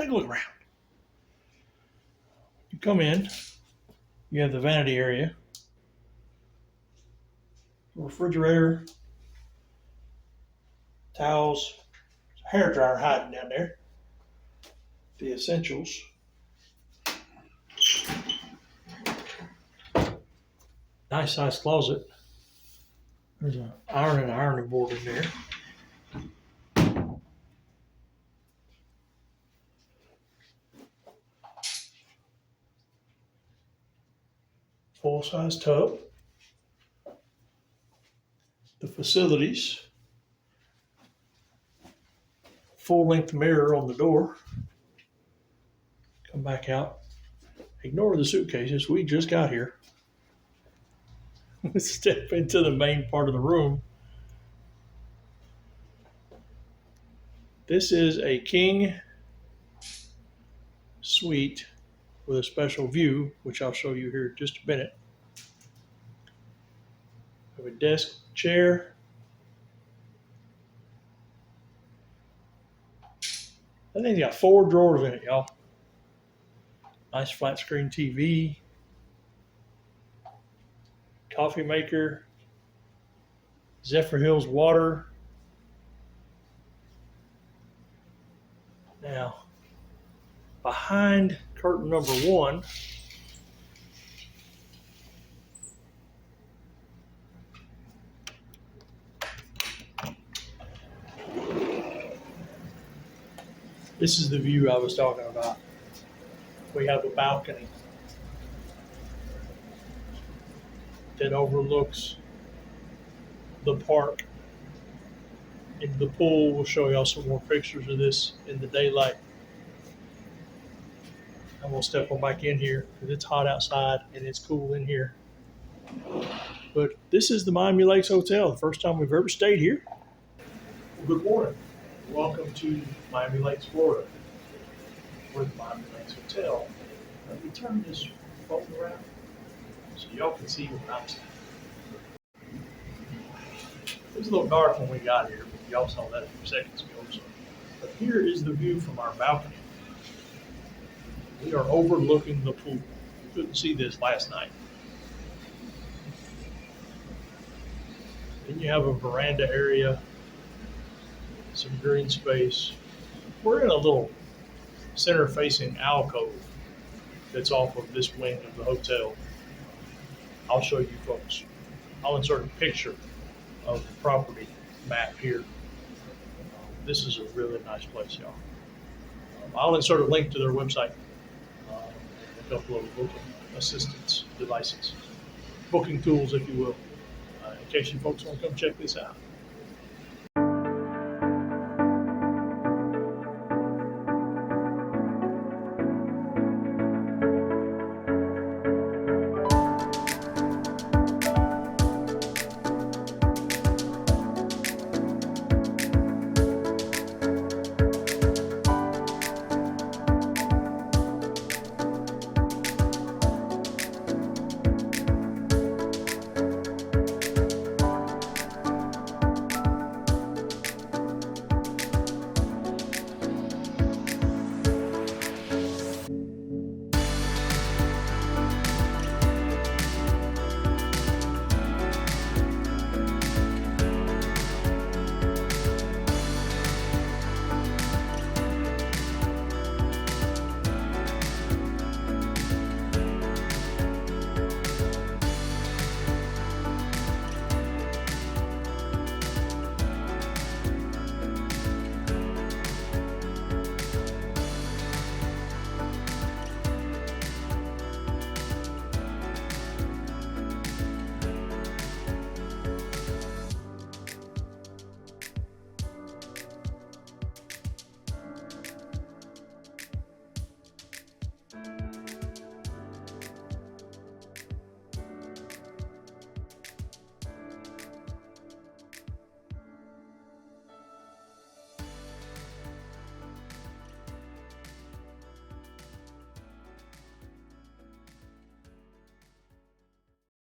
take a look around. You come in, you have the vanity area, refrigerator, towels, hair dryer hiding down there, the essentials. Nice size closet. There's an iron and ironing board in there. Full size tub. The facilities. Full length mirror on the door. Come back out. Ignore the suitcases. We just got here. Step into the main part of the room. This is a king suite with a special view, which I'll show you here in just a minute. We have a desk, chair. I think it's got 4 drawers in it, y'all. Nice flat screen TV. Coffee maker. Zephyr Hills water. Now, behind curtain number 1, this is the view I was talking about. We have a balcony that overlooks the park. In the pool, we'll show y'all some more pictures of this in the daylight. And we'll step on back in here because it's hot outside and it's cool in here. But this is the Miami Lakes Hotel, the first time we've ever stayed here. Well, good morning. Welcome to Miami Lakes, Florida. We're at the Miami Lakes Hotel. Let me turn this phone around so y'all can see what I'm seeing. It was a little dark when we got here, but y'all saw that a few seconds ago. But here is the view from our balcony. We are overlooking the pool. You couldn't see this last night. Then you have a veranda area, some green space. We're in a little center-facing alcove that's off of this wing of the hotel. I'll show you folks. I'll insert a picture of the property map here. This is a really nice place, y'all. I'll insert a link to their website and a couple of booking assistance devices, booking tools, if you will, in case you folks want to come check this out.